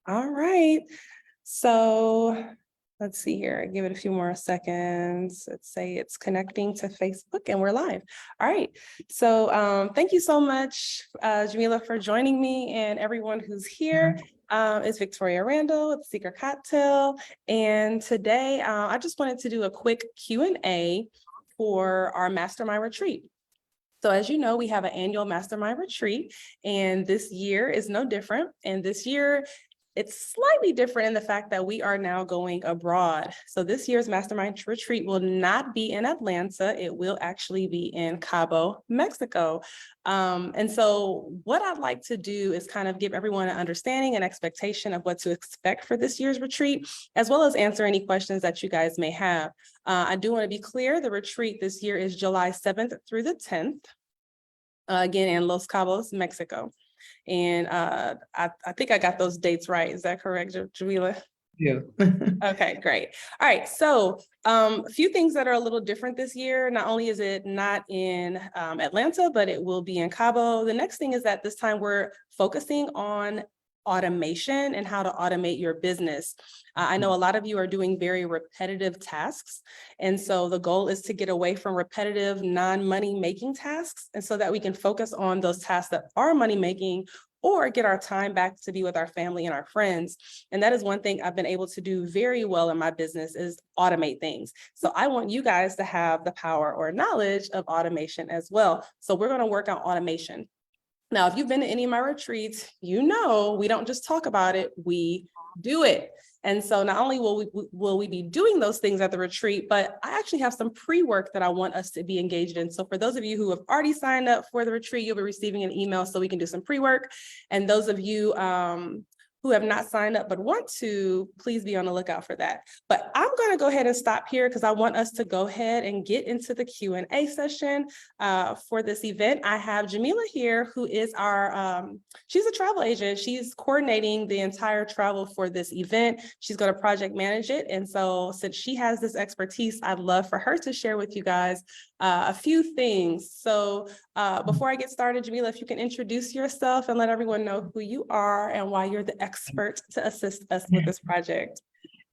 All right. So let's see here. Give it a few more seconds. Let's say it's connecting to Facebook and we're live. All right. So thank you so much, Jamila, for joining me, and everyone who's here. It's Victoria Randall with Secret Cocktail. And today I just wanted to do a quick Q&A for our Mastermind Retreat. So as you know, we have an annual Mastermind Retreat, and this year is no different. And this year, it's slightly different in the fact that we are now going abroad. So this year's Mastermind Retreat will not be in Atlanta. It will actually be in Cabo, Mexico. And so what I'd like to do is kind of give everyone an understanding and expectation of what to expect for this year's retreat, as well as answer any questions that you guys may have. I do want to be clear, the retreat this year is July 7th through the 10th, again, in Los Cabos, Mexico. And I think I got those dates right. Is that correct, Jamila? Yeah. Okay, great. All right. So a few things that are a little different this year. Not only is it not in Atlanta, but it will be in Cabo. The next thing is that this time we're focusing on automation and how to automate your business. I know a lot of you are doing very repetitive tasks. And so the goal is to get away from repetitive, non-money making tasks, and so that we can focus on those tasks that are money making, or get our time back to be with our family and our friends. And that is one thing I've been able to do very well in my business, is automate things. So I want you guys to have the power or knowledge of automation as well. So we're going to work on automation. Now, if you've been to any of my retreats, you know we don't just talk about it, we do it. And so not only will we be doing those things at the retreat, but I actually have some pre-work that I want us to be engaged in. So for those of you who have already signed up for the retreat, you'll be receiving an email so we can do some pre-work. And those of you who have not signed up but want to, please be on the lookout for that. But I'm going to go ahead and stop here because I want us to go ahead and get into the Q&A session for this event. I have Jamila here, who is our, she's a travel agent. She's coordinating the entire travel for this event. She's going to project manage it. And so since she has this expertise, I'd love for her to share with you guys a few things. So before I get started, Jamila, if you can introduce yourself and let everyone know who you are and why you're the expert to assist us with this project.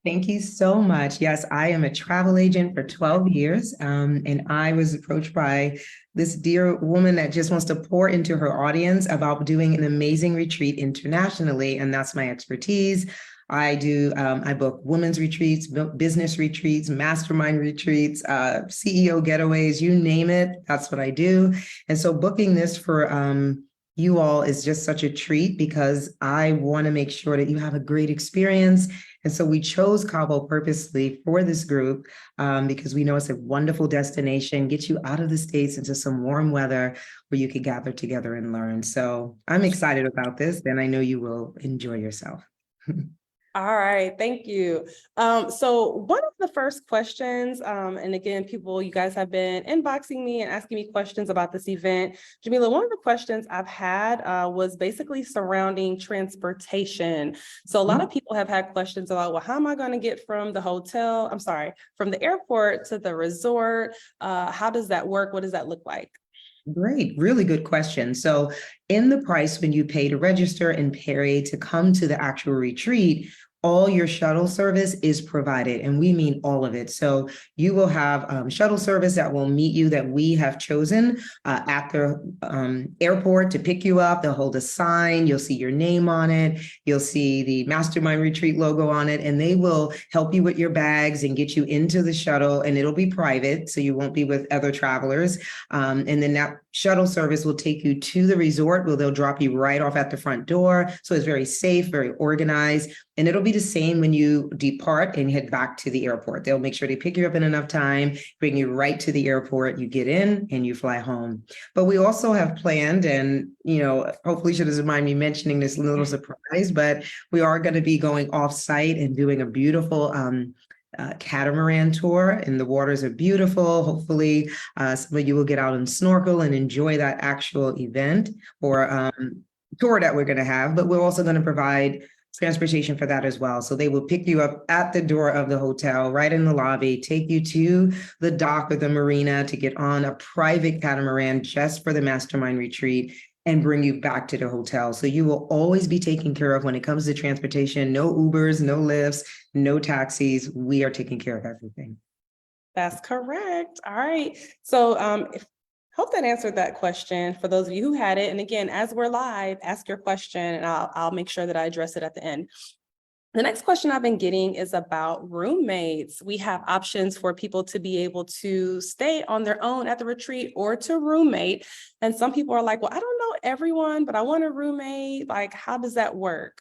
Thank you so much. Yes, I am a travel agent for 12 years, and I was approached by this dear woman that just wants to pour into her audience about doing an amazing retreat internationally, and that's my expertise. I book women's retreats, business retreats, mastermind retreats, CEO getaways, you name it, that's what I do. And so booking this for you all is just such a treat, because I want to make sure that you have a great experience. And so we chose Cabo purposely for this group because we know it's a wonderful destination, get you out of the States into some warm weather where you can gather together and learn. So I'm excited about this, and I know you will enjoy yourself. All right, thank you. So one of the first questions, and again, you guys have been inboxing me and asking me questions about this event. Jamila, one of the questions I've had was basically surrounding transportation. So a lot of people have had questions about, well, how am I going to get from the airport to the resort? How does that work? What does that look like? Great, really good question. So in the price when you pay to register and pay to come to the actual retreat, all your shuttle service is provided, and we mean all of it. So you will have shuttle service that will meet you, that we have chosen at the airport to pick you up. They'll hold a sign, you'll see your name on it, you'll see the Mastermind Retreat logo on it, and they will help you with your bags and get you into the shuttle, and it'll be private, so you won't be with other travelers. And then that shuttle service will take you to the resort, where they'll drop you right off at the front door. So it's very safe, very organized. And it'll be the same when you depart and head back to the airport. They'll make sure they pick you up in enough time, bring you right to the airport, you get in and you fly home. But we also have planned, and hopefully she doesn't mind me mentioning this little surprise, but we are going to be going off-site and doing a beautiful catamaran tour, and the waters are beautiful. Hopefully some of you will get out and snorkel and enjoy that actual event or tour that we're going to have. But we're also going to provide transportation for that as well. So they will pick you up at the door of the hotel, right in the lobby, take you to the dock or the marina to get on a private catamaran just for the Mastermind Retreat. and bring you back to the hotel. So you will always be taken care of when it comes to transportation. No Ubers, no Lyfts, no taxis. We are taking care of everything. That's correct. All right. So hope that answered that question for those of you who had it. And again, as we're live, ask your question and I'll make sure that I address it at the end. The next question I've been getting is about roommates. We have options for people to be able to stay on their own at the retreat or to roommate. And some people are like, well, I don't know everyone, but I want a roommate. Like, how does that work?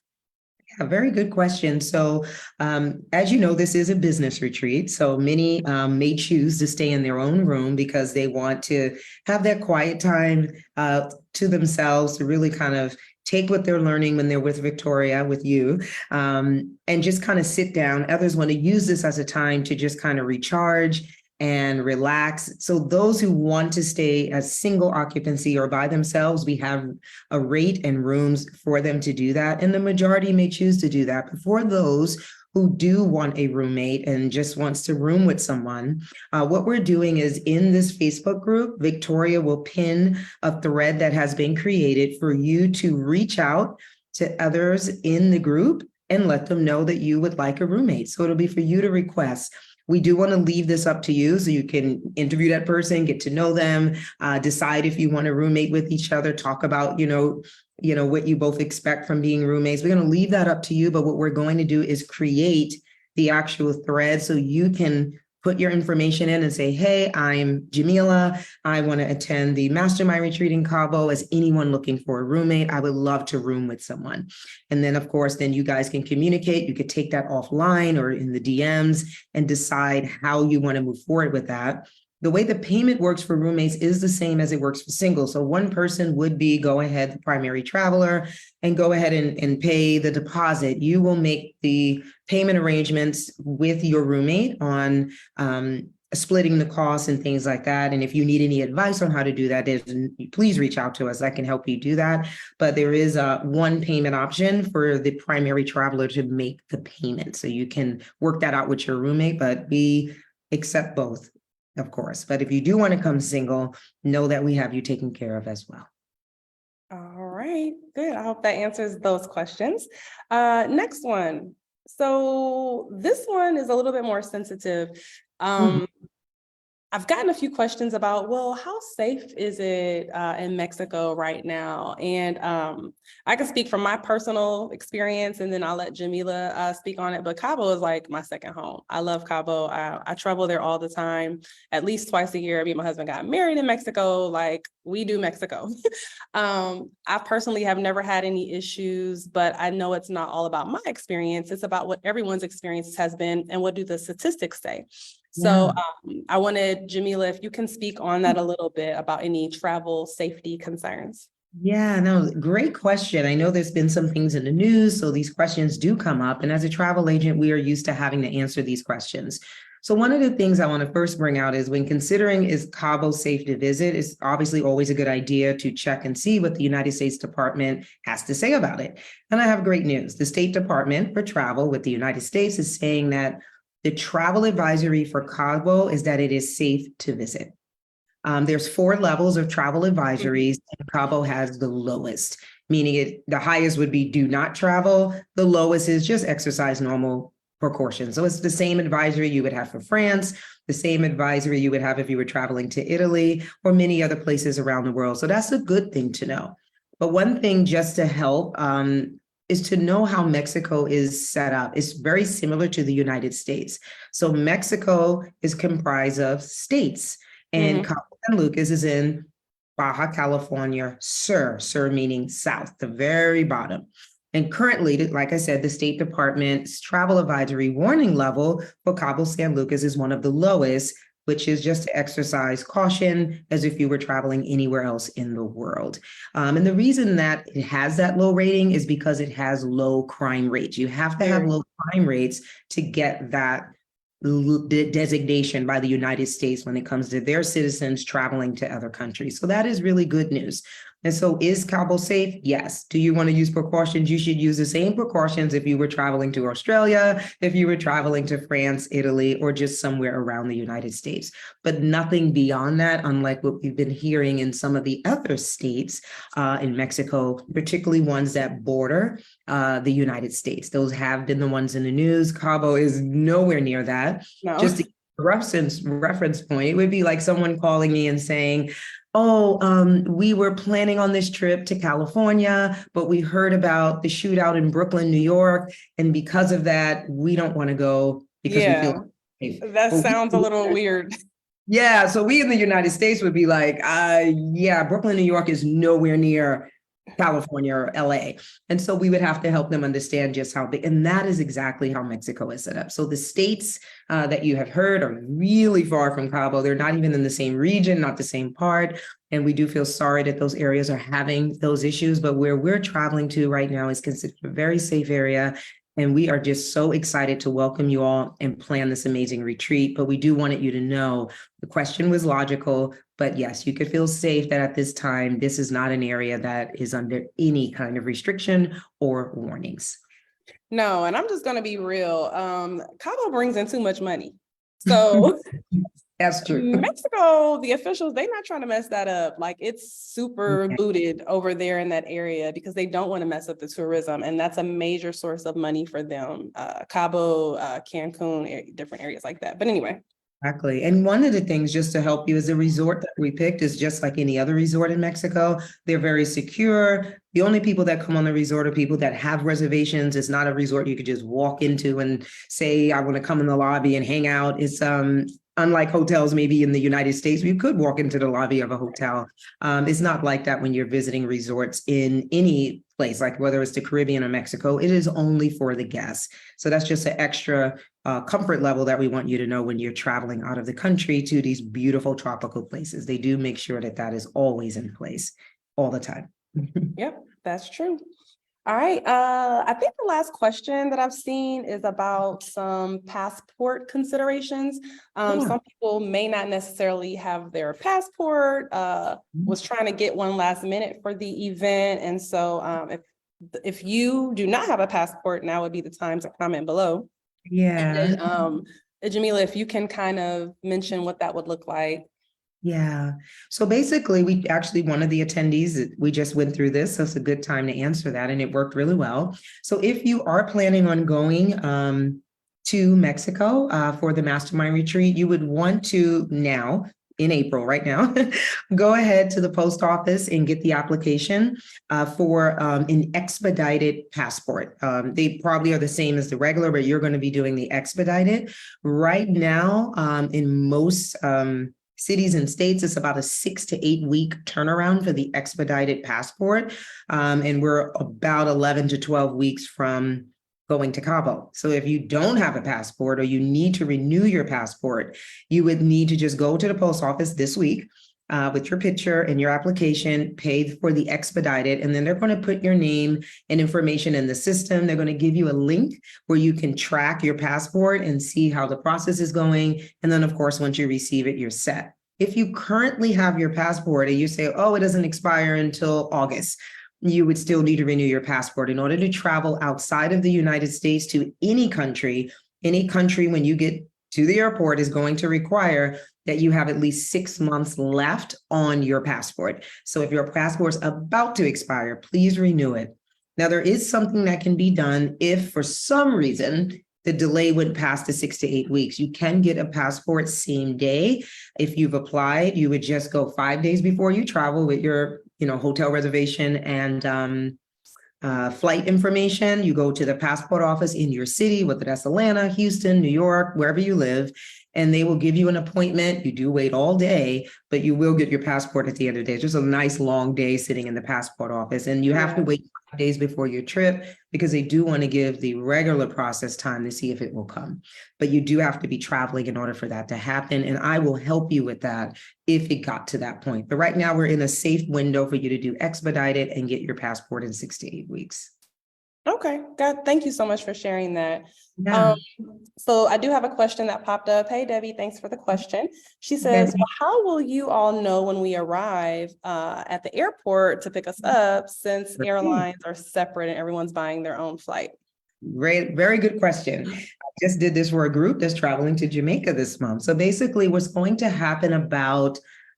A very good question. So, as you know, this is a business retreat. So many may choose to stay in their own room because they want to have that quiet time to themselves to really kind of take what they're learning when they're with Victoria, with you, and just kind of sit down. Others want to use this as a time to just kind of recharge and relax. So those who want to stay as single occupancy or by themselves, we have a rate and rooms for them to do that. And the majority may choose to do that. But for those who do want a roommate and just wants to room with someone, what we're doing is in this Facebook group, Victoria will pin a thread that has been created for you to reach out to others in the group and let them know that you would like a roommate. So it'll be for you to request. We do want to leave this up to you so you can interview that person, get to know them, decide if you want to roommate with each other, talk about, what you both expect from being roommates. We're going to leave that up to you. But what we're going to do is create the actual thread so you can put your information in and say, hey, I'm Jamila. I want to attend the Mastermind Retreat in Cabo. As anyone looking for a roommate, I would love to room with someone. And then, of course, then you guys can communicate. You could take that offline or in the DMs and decide how you want to move forward with that. The way the payment works for roommates is the same as it works for singles. So one person would be go ahead, the primary traveler, and go ahead and pay the deposit. You will make the payment arrangements with your roommate on splitting the costs and things like that. And if you need any advice on how to do that, please reach out to us. I can help you do that. But there is one payment option for the primary traveler to make the payment. So you can work that out with your roommate, but we accept both, of course. But if you do want to come single, know that we have you taken care of as well. All right, good. I hope that answers those questions. Next one. So this one is a little bit more sensitive. I've gotten a few questions about, well, how safe is it in Mexico right now? And I can speak from my personal experience, and then I'll let Jamila speak on it. But Cabo is like my second home. I love Cabo. I travel there all the time, at least twice a year. Me and my husband got married in Mexico. Like, we do Mexico. I personally have never had any issues, but I know it's not all about my experience. It's about what everyone's experience has been and what do the statistics say. So I wanted, Jamila, if you can speak on that a little bit about any travel safety concerns. Yeah, no, great question. I know there's been some things in the news, so these questions do come up. And as a travel agent, we are used to having to answer these questions. So one of the things I want to first bring out is when considering is Cabo safe to visit, it's obviously always a good idea to check and see what the United States Department has to say about it. And I have great news. The State Department for Travel with the United States is saying that the travel advisory for Cabo is that it is safe to visit. There's 4 levels of travel advisories, and Cabo has the lowest, meaning the highest would be do not travel. The lowest is just exercise normal precautions. So it's the same advisory you would have for France, the same advisory you would have if you were traveling to Italy or many other places around the world. So that's a good thing to know. But one thing just to help is to know how Mexico is set up. It's very similar to the United States. So Mexico is comprised of states, and Cabo San Lucas is in Baja California Sur, Sur meaning south, the very bottom. And currently, like I said, the State Department's travel advisory warning level for Cabo San Lucas is one of the lowest, which is just to exercise caution as if you were traveling anywhere else in the world. And the reason that it has that low rating is because it has low crime rates. You have to have low crime rates to get that designation by the United States when it comes to their citizens traveling to other countries. So that is really good news. And so is Cabo safe? Yes. Do you want to use precautions? You should use the same precautions if you were traveling to Australia, if you were traveling to France, Italy, or just somewhere around the United States. But nothing beyond that, unlike what we've been hearing in some of the other states in Mexico, particularly ones that border the United States. Those have been the ones in the news. Cabo is nowhere near that. No. Just a reference point, it would be like someone calling me and saying, oh, we were planning on this trip to California, but we heard about the shootout in Brooklyn, New York. And because of that, we don't want to go because we feel safe. That sounds a little weird. Yeah. So we in the United States would be like, yeah, Brooklyn, New York is nowhere near California or LA. And so we would have to help them understand just how big, and that is exactly how Mexico is set up. So the states that you have heard are really far from Cabo. They're not even in the same region, not the same part. And we do feel sorry that those areas are having those issues, but where we're traveling to right now is considered a very safe area. And we are just so excited to welcome you all and plan this amazing retreat. But we do want you to know the question was logical, but yes, you could feel safe that at this time, this is not an area that is under any kind of restriction or warnings. No, and I'm just going to be real. Cabo brings in too much money. So that's true. Mexico, the officials, they're not trying to mess that up. Like it's super looted over there in that area because they don't want to mess up the tourism. And that's a major source of money for them. Cabo, Cancun, different areas like that. But anyway. Exactly. And one of the things just to help you is the resort that we picked is just like any other resort in Mexico. They're very secure. The only people that come on the resort are people that have reservations. It's not a resort you could just walk into and say, I want to come in the lobby and hang out. It's unlike hotels, maybe in the United States, you could walk into the lobby of a hotel. It's not like that when you're visiting resorts in any place, like whether it's the Caribbean or Mexico, it is only for the guests. So that's just an extra comfort level that we want you to know when you're traveling out of the country to these beautiful tropical places. They do make sure that that is always in place all the time. Yep, that's true. All right. I think the last question that I've seen is about some passport considerations. Some people may not necessarily have their passport, was trying to get one last minute for the event. And so if you do not have a passport, now would be the time to comment below. Yeah. And Jamila, if you can kind of mention what that would look like. Yeah. So basically, we actually, one of the attendees, we just went through this, so it's a good time to answer that, and it worked really well. So if you are planning on going to Mexico for the Mastermind Retreat, you would want to now, in April, right now, go ahead to the post office and get the application for an expedited passport. They probably are the same as the regular, but you're going to be doing the expedited. Right now, in most cities and states, it's about a 6 to 8 week turnaround for the expedited passport. And we're about 11 to 12 weeks from going to Cabo. So if you don't have a passport or you need to renew your passport, you would need to just go to the post office this week with your picture and your application, pay for the expedited, and then they're going to put your name and information in the system. They're going to give you a link where you can track your passport and see how the process is going. And then, of course, once you receive it, you're set. If you currently have your passport and you say, oh, it doesn't expire until August, you would still need to renew your passport in order to travel outside of the United States to any country. Any country, when you get to the airport, is going to require that you have at least 6 months left on your passport. So if your passport's about to expire, please renew it. Now, there is something that can be done if for some reason the delay went past the 6 to 8 weeks. You can get a passport same day. If you've applied, you would just go 5 days before you travel with your hotel reservation and flight information. You go to the passport office in your city, whether that's Atlanta, Houston, New York, wherever you live, and they will give you an appointment. You do wait all day, but you will get your passport at the end of the day. It's just a nice long day sitting in the passport office, and you have to wait 5 days before your trip because they do want to give the regular process time to see if it will come. But you do have to be traveling in order for that to happen, and I will help you with that if it got to that point. But right now we're in a safe window for you to do expedited and get your passport in 6 to 8 weeks. Okay, God, thank you so much for sharing that. Yeah. So I do have a question that popped up. Hey, Debbie, thanks for the question. She says, Okay. well, how will you all know when we arrive at the airport to pick us up since airlines are separate and everyone's buying their own flight? Great, very good question. I just did this for a group that's traveling to Jamaica this month. So basically, what's going to happen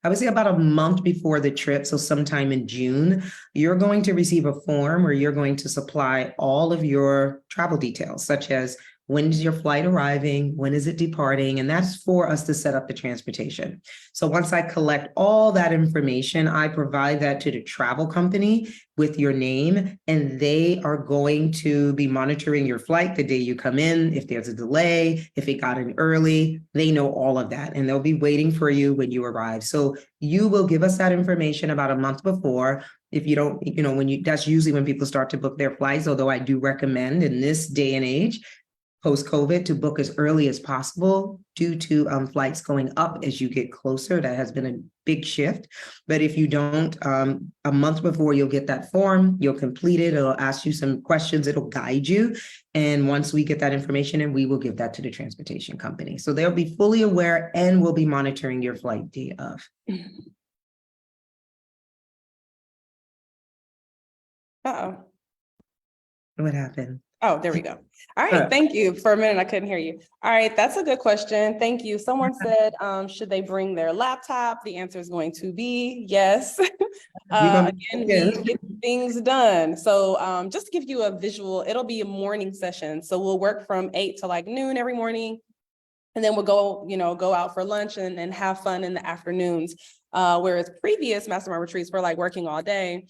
I would say about a month before the trip, so sometime in June, you're going to receive a form where you're going to supply all of your travel details, such as when is your flight arriving, when is it departing, and that's for us to set up the transportation. So once I collect all that information, I provide that to the travel company with your name, and they are going to be monitoring your flight the day you come in. If there's a delay, if it got in early, they know all of that, and they'll be waiting for you when you arrive. So you will give us that information about a month before. If you don't, that's usually when people start to book their flights, although I do recommend in this day and age, post-COVID, to book as early as possible due to flights going up as you get closer. That has been a big shift. But if you don't, a month before, you'll get that form, you'll complete it, it'll ask you some questions, it'll guide you. And once we get that information, and we will give that to the transportation company. So they'll be fully aware and will be monitoring your flight day of. Uh-oh. What happened? Oh, there we go. All right. Thank you. For a minute, I couldn't hear you. All right. That's a good question. Thank you. Someone said, should they bring their laptop? The answer is going to be yes. Again, we get things done. So just to give you a visual, it'll be a morning session. So we'll work from 8 to like noon every morning. And then we'll go out for lunch and have fun in the afternoons. Whereas previous Mastermind retreats were like working all day.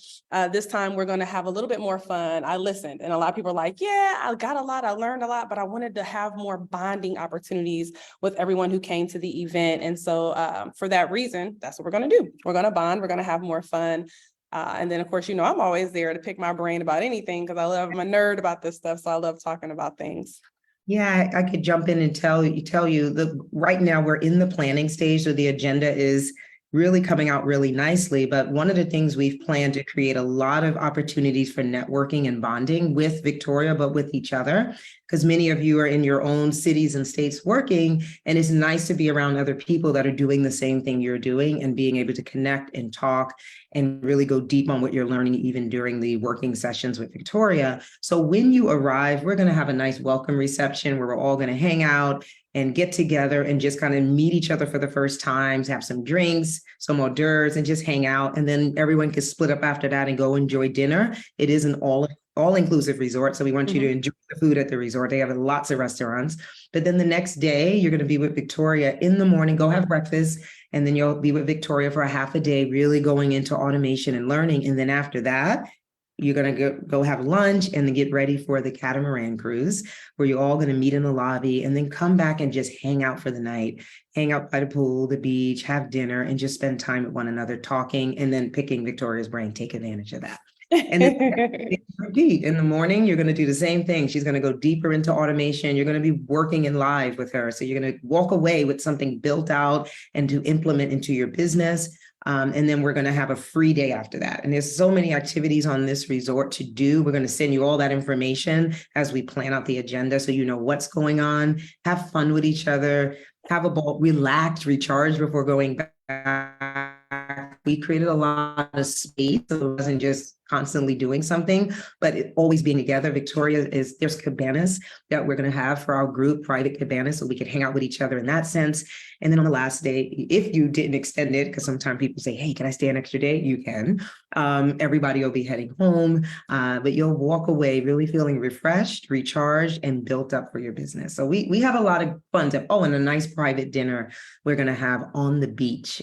This time we're going to have a little bit more fun. I listened, and a lot of people are like, yeah, I got a lot, I learned a lot, but I wanted to have more bonding opportunities with everyone who came to the event. And so for that reason, that's what we're going to do. We're going to bond, we're going to have more fun. And then of course, I'm always there to pick my brain about anything because I'm a nerd about this stuff. So I love talking about things. Yeah, I could jump in and tell you that right now we're in the planning stage, so the agenda is really coming out really nicely. But one of the things we've planned to create a lot of opportunities for networking and bonding with Victoria, but with each other, because many of you are in your own cities and states working, and it's nice to be around other people that are doing the same thing you're doing and being able to connect and talk and really go deep on what you're learning, even during the working sessions with Victoria. So when you arrive, we're going to have a nice welcome reception where we're all going to hang out and get together and just kind of meet each other for the first time, have some drinks, some hors d'oeuvres, and just hang out. And then everyone can split up after that and go enjoy dinner. It is an all-inclusive resort, so we want you to enjoy the food at the resort. They have lots of restaurants. But then the next day, you're going to be with Victoria in the morning, go have breakfast, and then you'll be with Victoria for a half a day, really going into automation and learning. And then after that, you're going to go have lunch and then get ready for the catamaran cruise, where you're all going to meet in the lobby and then come back and just hang out for the night, hang out by the pool, the beach, have dinner, and just spend time with one another talking, and then picking Victoria's brain. Take advantage of that. And then repeat in the morning, you're going to do the same thing. She's going to go deeper into automation. You're going to be working in live with her. So you're going to walk away with something built out and to implement into your business. And then we're going to have a free day after that. And there's so many activities on this resort to do. We're going to send you all that information as we plan out the agenda, so you know what's going on. Have fun with each other, have a ball, relax, recharge before going back. We created a lot of space, so it wasn't just constantly doing something, but always being together. There's cabanas that we're going to have for our group, private cabanas, so we could hang out with each other in that sense. And then on the last day, if you didn't extend it, because sometimes people say, hey, can I stay an extra day? You can. Everybody will be heading home, but you'll walk away really feeling refreshed, recharged, and built up for your business. So we have a lot of fun. And a nice private dinner we're going to have on the beach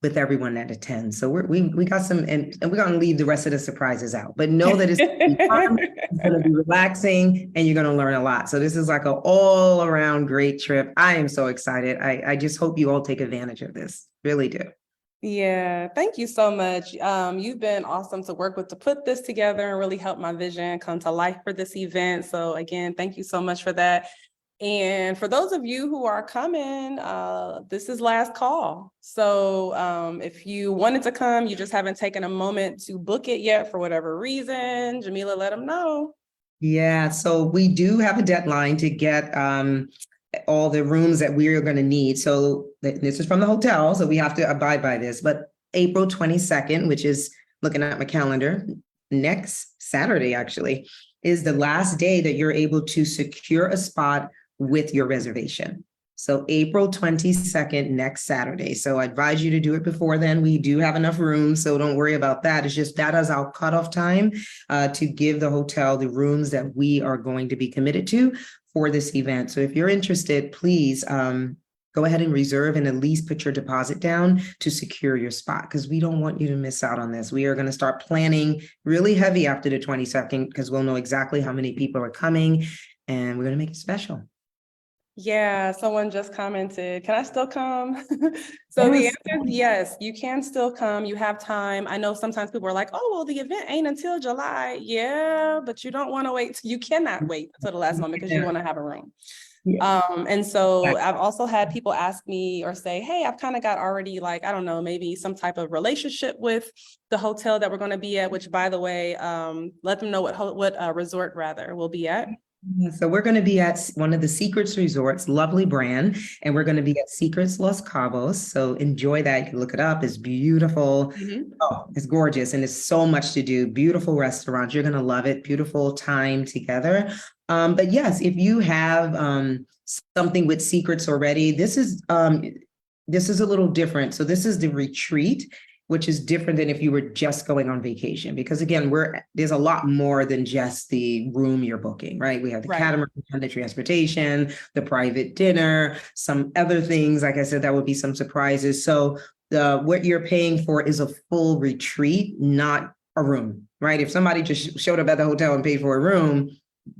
with everyone that attends. So we got some, and we're going to leave the rest of the surprises out, but know that it's going to be fun, it's going to be relaxing, and you're going to learn a lot. So this is like an all around great trip. I am so excited. I just hope you all take advantage of this. Really do. Yeah, thank you so much. You've been awesome to work with to put this together and really help my vision come to life for this event. So again, thank you so much for that. And for those of you who are coming, this is last call. So if you wanted to come, you just haven't taken a moment to book it yet for whatever reason, Jamila, let them know. Yeah, so we do have a deadline to get all the rooms that we are going to need. So this is from the hotel, so we have to abide by this. But April 22nd, which is looking at my calendar, next Saturday actually, is the last day that you're able to secure a spot with your reservation. So April 22nd, next Saturday. So I advise you to do it before then. We do have enough room, so don't worry about that. It's just that is our cutoff time to give the hotel the rooms that we are going to be committed to for this event. So if you're interested, please go ahead and reserve and at least put your deposit down to secure your spot, because we don't want you to miss out on this. We are going to start planning really heavy after the 22nd because we'll know exactly how many people are coming and we're going to make it special. Yeah, someone just commented, can I still come? So the Yes. answer is yes, you can still come. You have time. I know sometimes people are like, oh, well, the event ain't until July. Yeah, but you don't want to wait. You cannot wait until the last moment because you want to have a room. Yeah. And so I've also had people ask me or say, hey, I've kind of got already like, I don't know, maybe some type of relationship with the hotel that we're going to be at, which by the way, let them know what resort rather we'll be at. So we're going to be at one of the Secrets Resorts, lovely brand, and we're going to be at Secrets Los Cabos. So enjoy that. You can look it up. It's beautiful. Mhm. Oh, it's gorgeous, and it's so much to do. Beautiful restaurants. You're going to love it. Beautiful time together. But yes, if you have something with Secrets already, this is a little different. So this is the retreat, which is different than if you were just going on vacation. Because again, there's a lot more than just the room you're booking, right? We have the Right. catamaran, the transportation, the private dinner, some other things. Like I said, that would be some surprises. So what you're paying for is a full retreat, not a room, right? If somebody just showed up at the hotel and paid for a room,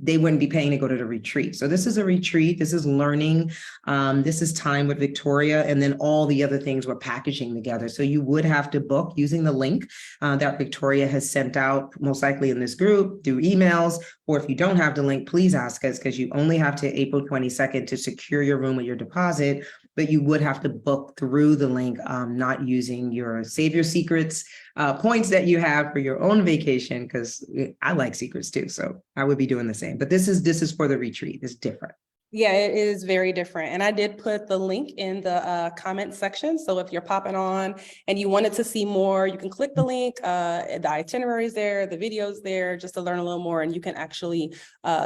they wouldn't be paying to go to the retreat. So this is a retreat. This is learning. This is time with Victoria, and then all the other things we're packaging together. So you would have to book using the link that Victoria has sent out, most likely in this group through emails. Or if you don't have the link, please ask us, because you only have to April 22nd to secure your room with your deposit, but you would have to book through the link, not using your Save Your Secrets points that you have for your own vacation, because I like secrets too. So I would be doing the same, but this is for the retreat. It's different. Yeah, it is very different. And I did put the link in the comment section. So if you're popping on and you wanted to see more, you can click the link. The itinerary is there, the video's there, just to learn a little more, and you can actually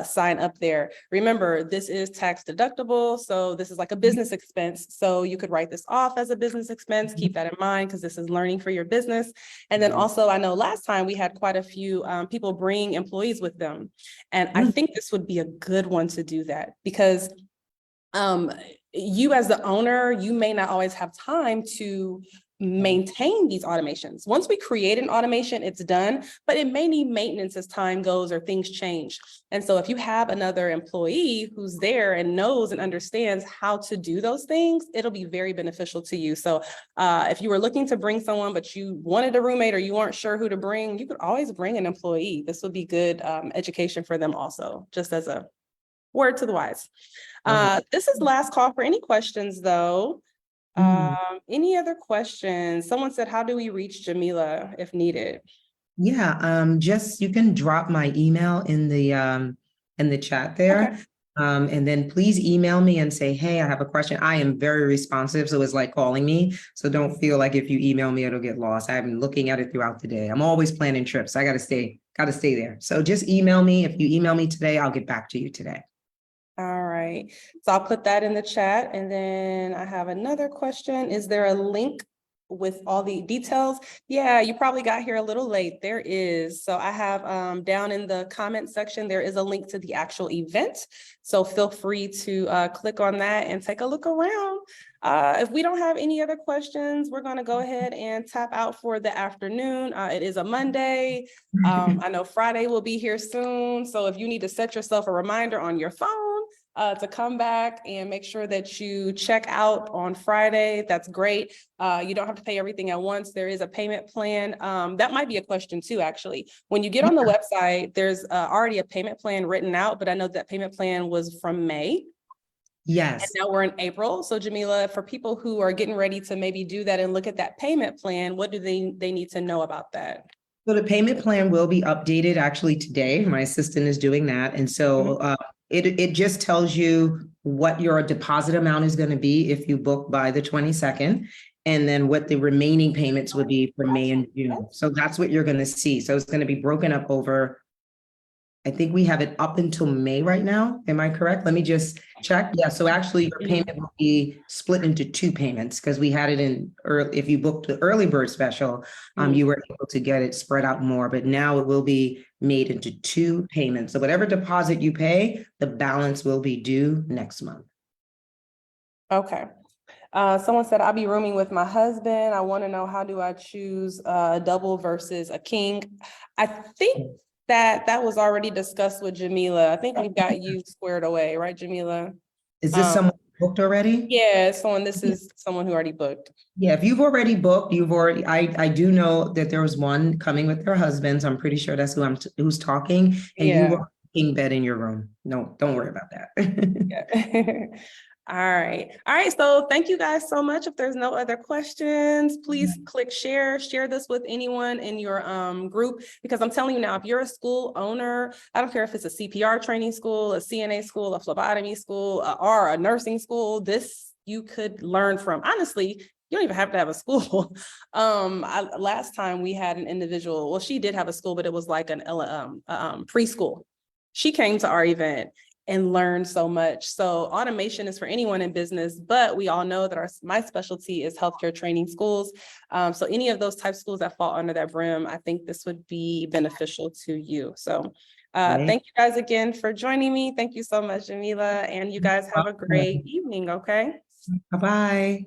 sign up there. Remember, this is tax deductible. So this is like a business expense. So you could write this off as a business expense. Keep that in mind, because this is learning for your business. And then also, I know last time we had quite a few people bring employees with them. And I think this would be a good one to do that, because you as the owner, you may not always have time to maintain these automations. Once we create an automation, it's done, but it may need maintenance as time goes or things change. And so if you have another employee who's there and knows and understands how to do those things, it'll be very beneficial to you. So if you were looking to bring someone, but you wanted a roommate or you weren't sure who to bring, you could always bring an employee. This would be good education for them also, just as a word to the wise. This is last call for any questions, though. Any other questions? Someone said, how do we reach Jamila if needed? Yeah, just you can drop my email in the chat there. Okay. And then please email me and say, hey, I have a question. I am very responsive, so it's like calling me. So don't feel like if you email me, it'll get lost. I've been looking at it throughout the day. I'm always planning trips. I gotta stay there. So just email me. If you email me today, I'll get back to you today. All right. So I'll put that in the chat. And then I have another question. Is there a link with all the details? Yeah, you probably got here a little late. There is. So I have down in the comment section, there is a link to the actual event. So feel free to click on that and take a look around. If we don't have any other questions, we're going to go ahead and tap out for the afternoon. It is a Monday. I know Friday will be here soon. So if you need to set yourself a reminder on your phone to come back and make sure that you check out on Friday, that's great. You don't have to pay everything at once. There is a payment plan. That might be a question too, actually. When you get on the website, there's already a payment plan written out, but I know that payment plan was from May. Yes. And now we're in April. So Jamila, for people who are getting ready to maybe do that and look at that payment plan, what do they need to know about that? So the payment plan will be updated actually today. My assistant is doing that. And so it just tells you what your deposit amount is going to be if you book by the 22nd, and then what the remaining payments would be for May and June. So that's what you're going to see. So it's going to be broken up over, I think we have it up until May right now. Am I correct? Let me just check. Yeah, so actually your payment will be split into two payments because we had it in early, if you booked the early bird special, you were able to get it spread out more, but now it will be made into two payments. So whatever deposit you pay, the balance will be due next month. Okay. Someone said, I'll be rooming with my husband. I want to know, how do I choose a double versus a king? I think that was already discussed with Jamila. I think we've got you squared away, right, Jamila? Is this someone booked already? Yeah, this is someone who already booked. Yeah, if you've already booked, I do know that there was one coming with their husbands. I'm pretty sure that's who's talking, and you were king bed in your room. No, don't worry about that. Yeah. All right. So thank you guys so much. If there's no other questions, please click share this with anyone in your group, because I'm telling you now, if you're a school owner, I don't care if it's a CPR training school, a CNA school, a phlebotomy school, or a nursing school, this you could learn from. Honestly, you don't even have to have a school. Last time we had an individual, well, she did have a school, but it was like an preschool. She came to our event and learn so much. So automation is for anyone in business, but we all know that my specialty is healthcare training schools. So any of those type schools that fall under that brim, I think this would be beneficial to you. So thank you guys again for joining me. Thank you so much, Jamila, and you guys have a great evening, okay? Bye-bye.